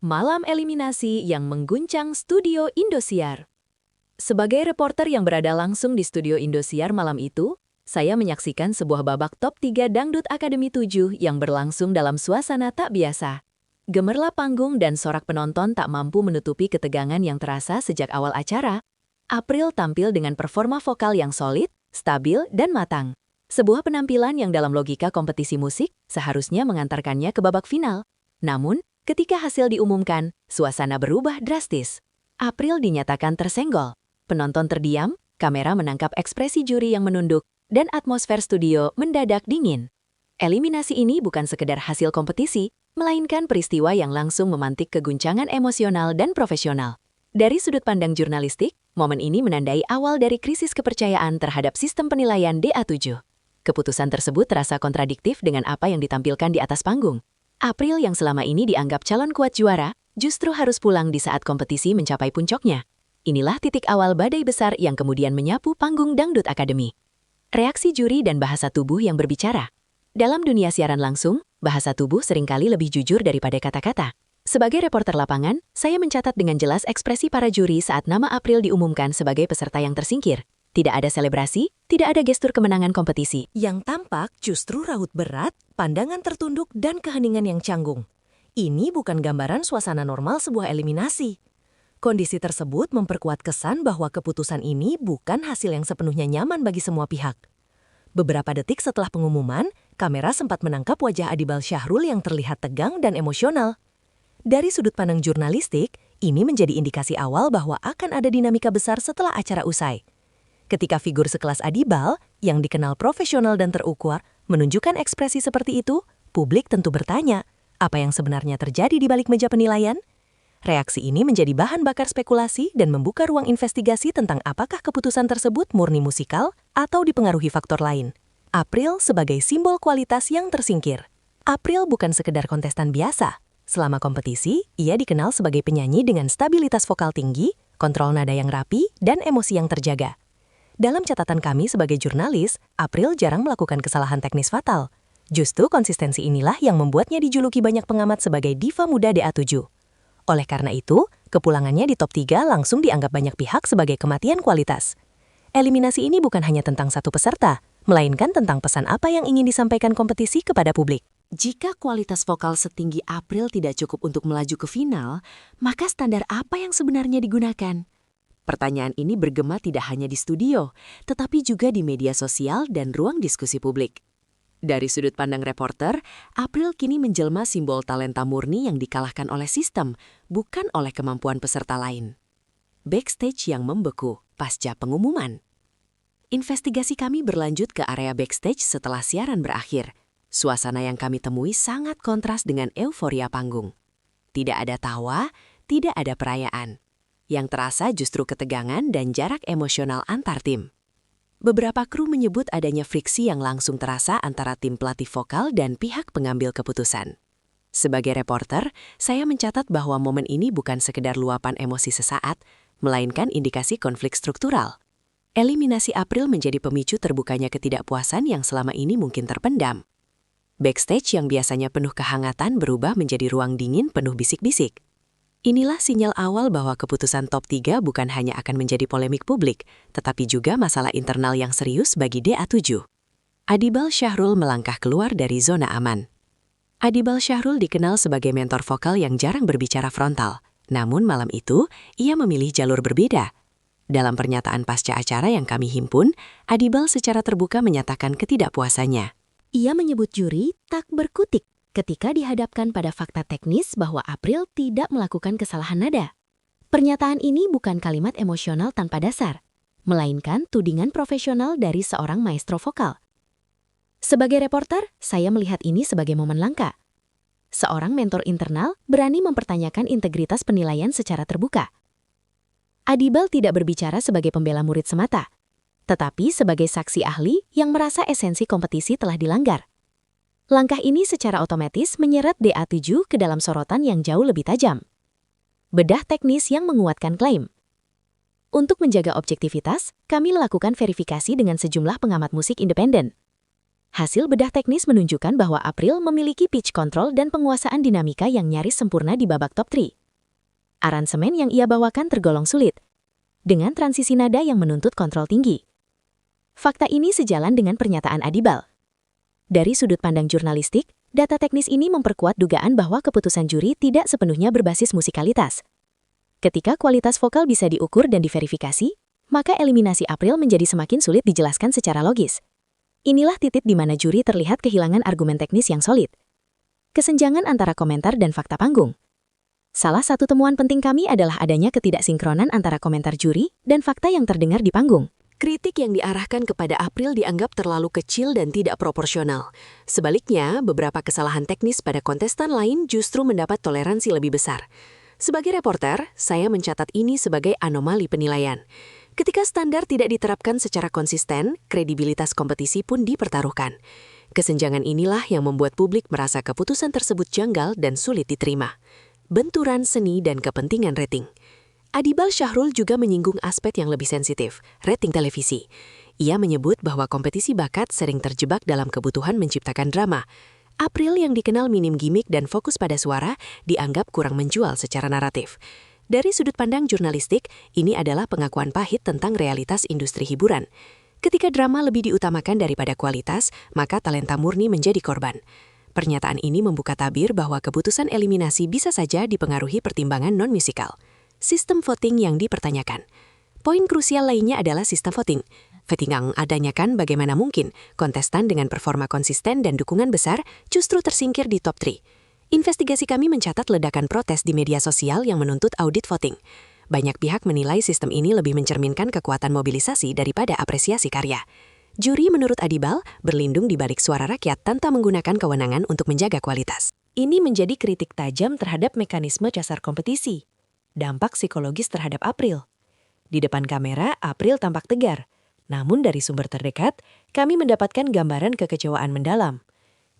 Malam eliminasi yang mengguncang studio Indosiar. Sebagai reporter yang berada langsung di studio Indosiar malam itu, saya menyaksikan sebuah babak top 3 Dangdut Akademi 7 yang berlangsung dalam suasana tak biasa. Gemerlap panggung dan sorak penonton tak mampu menutupi ketegangan yang terasa sejak awal acara. April tampil dengan performa vokal yang solid, stabil, dan matang. Sebuah penampilan yang dalam logika kompetisi musik seharusnya mengantarkannya ke babak final. Namun, ketika hasil diumumkan, suasana berubah drastis. April dinyatakan tersenggol. Penonton terdiam, kamera menangkap ekspresi juri yang menunduk, dan atmosfer studio mendadak dingin. Eliminasi ini bukan sekedar hasil kompetisi, melainkan peristiwa yang langsung memantik keguncangan emosional dan profesional. Dari sudut pandang jurnalistik, momen ini menandai awal dari krisis kepercayaan terhadap sistem penilaian DA7. Keputusan tersebut terasa kontradiktif dengan apa yang ditampilkan di atas panggung. April yang selama ini dianggap calon kuat juara, justru harus pulang di saat kompetisi mencapai puncaknya. Inilah titik awal badai besar yang kemudian menyapu panggung Dangdut Akademi. Reaksi juri dan bahasa tubuh yang berbicara. Dalam dunia siaran langsung, bahasa tubuh seringkali lebih jujur daripada kata-kata. Sebagai reporter lapangan, saya mencatat dengan jelas ekspresi para juri saat nama April diumumkan sebagai peserta yang tersingkir. Tidak ada selebrasi, tidak ada gestur kemenangan kompetisi. Yang tampak justru raut berat, pandangan tertunduk, dan keheningan yang canggung. Ini bukan gambaran suasana normal sebuah eliminasi. Kondisi tersebut memperkuat kesan bahwa keputusan ini bukan hasil yang sepenuhnya nyaman bagi semua pihak. Beberapa detik setelah pengumuman, kamera sempat menangkap wajah Adibal Syahrul yang terlihat tegang dan emosional. Dari sudut pandang jurnalistik, ini menjadi indikasi awal bahwa akan ada dinamika besar setelah acara usai. Ketika figur sekelas Adibal, yang dikenal profesional dan terukur, menunjukkan ekspresi seperti itu, publik tentu bertanya, apa yang sebenarnya terjadi di balik meja penilaian? Reaksi ini menjadi bahan bakar spekulasi dan membuka ruang investigasi tentang apakah keputusan tersebut murni musikal atau dipengaruhi faktor lain. April sebagai simbol kualitas yang tersingkir. April bukan sekedar kontestan biasa. Selama kompetisi, ia dikenal sebagai penyanyi dengan stabilitas vokal tinggi, kontrol nada yang rapi, dan emosi yang terjaga. Dalam catatan kami sebagai jurnalis, April jarang melakukan kesalahan teknis fatal. Justru konsistensi inilah yang membuatnya dijuluki banyak pengamat sebagai diva muda DA7. Oleh karena itu, kepulangannya di top 3 langsung dianggap banyak pihak sebagai kematian kualitas. Eliminasi ini bukan hanya tentang satu peserta, melainkan tentang pesan apa yang ingin disampaikan kompetisi kepada publik. Jika kualitas vokal setinggi April tidak cukup untuk melaju ke final, maka standar apa yang sebenarnya digunakan? Pertanyaan ini bergema tidak hanya di studio, tetapi juga di media sosial dan ruang diskusi publik. Dari sudut pandang reporter, April kini menjelma simbol talenta murni yang dikalahkan oleh sistem, bukan oleh kemampuan peserta lain. Backstage yang membeku pasca pengumuman. Investigasi kami berlanjut ke area backstage setelah siaran berakhir. Suasana yang kami temui sangat kontras dengan euforia panggung. Tidak ada tawa, tidak ada perayaan. Yang terasa justru ketegangan dan jarak emosional antar tim. Beberapa kru menyebut adanya friksi yang langsung terasa antara tim pelatih vokal dan pihak pengambil keputusan. Sebagai reporter, saya mencatat bahwa momen ini bukan sekedar luapan emosi sesaat, melainkan indikasi konflik struktural. Eliminasi April menjadi pemicu terbukanya ketidakpuasan yang selama ini mungkin terpendam. Backstage yang biasanya penuh kehangatan berubah menjadi ruang dingin penuh bisik-bisik. Inilah sinyal awal bahwa keputusan top 3 bukan hanya akan menjadi polemik publik, tetapi juga masalah internal yang serius bagi DA7. Adibal Syahrul melangkah keluar dari zona aman. Adibal Syahrul dikenal sebagai mentor vokal yang jarang berbicara frontal. Namun malam itu, ia memilih jalur berbeda. Dalam pernyataan pasca acara yang kami himpun, Adibal secara terbuka menyatakan ketidakpuasannya. Ia menyebut juri tak berkutik ketika dihadapkan pada fakta teknis bahwa April tidak melakukan kesalahan nada. Pernyataan ini bukan kalimat emosional tanpa dasar, melainkan tudingan profesional dari seorang maestro vokal. Sebagai reporter, saya melihat ini sebagai momen langka. Seorang mentor internal berani mempertanyakan integritas penilaian secara terbuka. Adibal tidak berbicara sebagai pembela murid semata, tetapi sebagai saksi ahli yang merasa esensi kompetisi telah dilanggar. Langkah ini secara otomatis menyeret DA7 ke dalam sorotan yang jauh lebih tajam. Bedah teknis yang menguatkan klaim. Untuk menjaga objektivitas, kami melakukan verifikasi dengan sejumlah pengamat musik independen. Hasil bedah teknis menunjukkan bahwa April memiliki pitch control dan penguasaan dinamika yang nyaris sempurna di babak top 3. Aransemen yang ia bawakan tergolong sulit, dengan transisi nada yang menuntut kontrol tinggi. Fakta ini sejalan dengan pernyataan Adibal. Dari sudut pandang jurnalistik, data teknis ini memperkuat dugaan bahwa keputusan juri tidak sepenuhnya berbasis musikalitas. Ketika kualitas vokal bisa diukur dan diverifikasi, maka eliminasi April menjadi semakin sulit dijelaskan secara logis. Inilah titik di mana juri terlihat kehilangan argumen teknis yang solid. Kesenjangan antara komentar dan fakta panggung. Salah satu temuan penting kami adalah adanya ketidaksinkronan antara komentar juri dan fakta yang terdengar di panggung. Kritik yang diarahkan kepada April dianggap terlalu kecil dan tidak proporsional. Sebaliknya, beberapa kesalahan teknis pada kontestan lain justru mendapat toleransi lebih besar. Sebagai reporter, saya mencatat ini sebagai anomali penilaian. Ketika standar tidak diterapkan secara konsisten, kredibilitas kompetisi pun dipertaruhkan. Kesenjangan inilah yang membuat publik merasa keputusan tersebut janggal dan sulit diterima. Benturan seni dan kepentingan rating. Adibal Syahrul juga menyinggung aspek yang lebih sensitif, rating televisi. Ia menyebut bahwa kompetisi bakat sering terjebak dalam kebutuhan menciptakan drama. April yang dikenal minim gimmick dan fokus pada suara dianggap kurang menjual secara naratif. Dari sudut pandang jurnalistik, ini adalah pengakuan pahit tentang realitas industri hiburan. Ketika drama lebih diutamakan daripada kualitas, maka talenta murni menjadi korban. Pernyataan ini membuka tabir bahwa keputusan eliminasi bisa saja dipengaruhi pertimbangan non-musikal. Sistem voting yang dipertanyakan. Poin krusial lainnya adalah sistem voting. Voting adanya kan bagaimana mungkin kontestan dengan performa konsisten dan dukungan besar justru tersingkir di top 3. Investigasi kami mencatat ledakan protes di media sosial yang menuntut audit voting. Banyak pihak menilai sistem ini lebih mencerminkan kekuatan mobilisasi daripada apresiasi karya. Juri menurut Adibal berlindung di balik suara rakyat tanpa menggunakan kewenangan untuk menjaga kualitas. Ini menjadi kritik tajam terhadap mekanisme dasar kompetisi. Dampak psikologis terhadap April. Di depan kamera, April tampak tegar. Namun dari sumber terdekat, kami mendapatkan gambaran kekecewaan mendalam.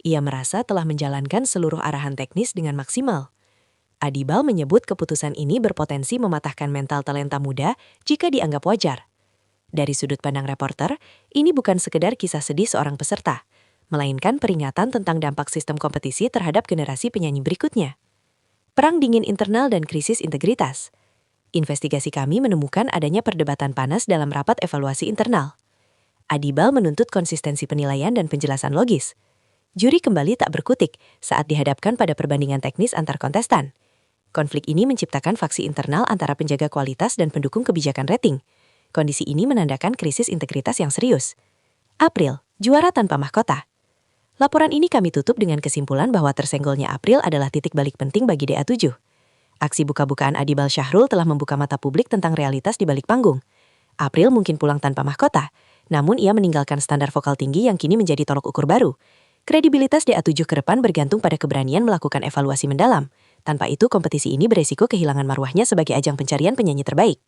Ia merasa telah menjalankan seluruh arahan teknis dengan maksimal. Adibal menyebut keputusan ini berpotensi mematahkan mental talenta muda jika dianggap wajar. Dari sudut pandang reporter, ini bukan sekedar kisah sedih seorang peserta, melainkan peringatan tentang dampak sistem kompetisi terhadap generasi penyanyi berikutnya. Perang dingin internal dan krisis integritas. Investigasi kami menemukan adanya perdebatan panas dalam rapat evaluasi internal. Adibal menuntut konsistensi penilaian dan penjelasan logis. Juri kembali tak berkutik saat dihadapkan pada perbandingan teknis antar kontestan. Konflik ini menciptakan faksi internal antara penjaga kualitas dan pendukung kebijakan rating. Kondisi ini menandakan krisis integritas yang serius. April, juara tanpa mahkota. Laporan ini kami tutup dengan kesimpulan bahwa tersenggolnya April adalah titik balik penting bagi DA7. Aksi buka-bukaan Adibal Syahrul telah membuka mata publik tentang realitas di balik panggung. April mungkin pulang tanpa mahkota, namun ia meninggalkan standar vokal tinggi yang kini menjadi tolok ukur baru. Kredibilitas DA7 ke depan bergantung pada keberanian melakukan evaluasi mendalam. Tanpa itu, kompetisi ini beresiko kehilangan marwahnya sebagai ajang pencarian penyanyi terbaik.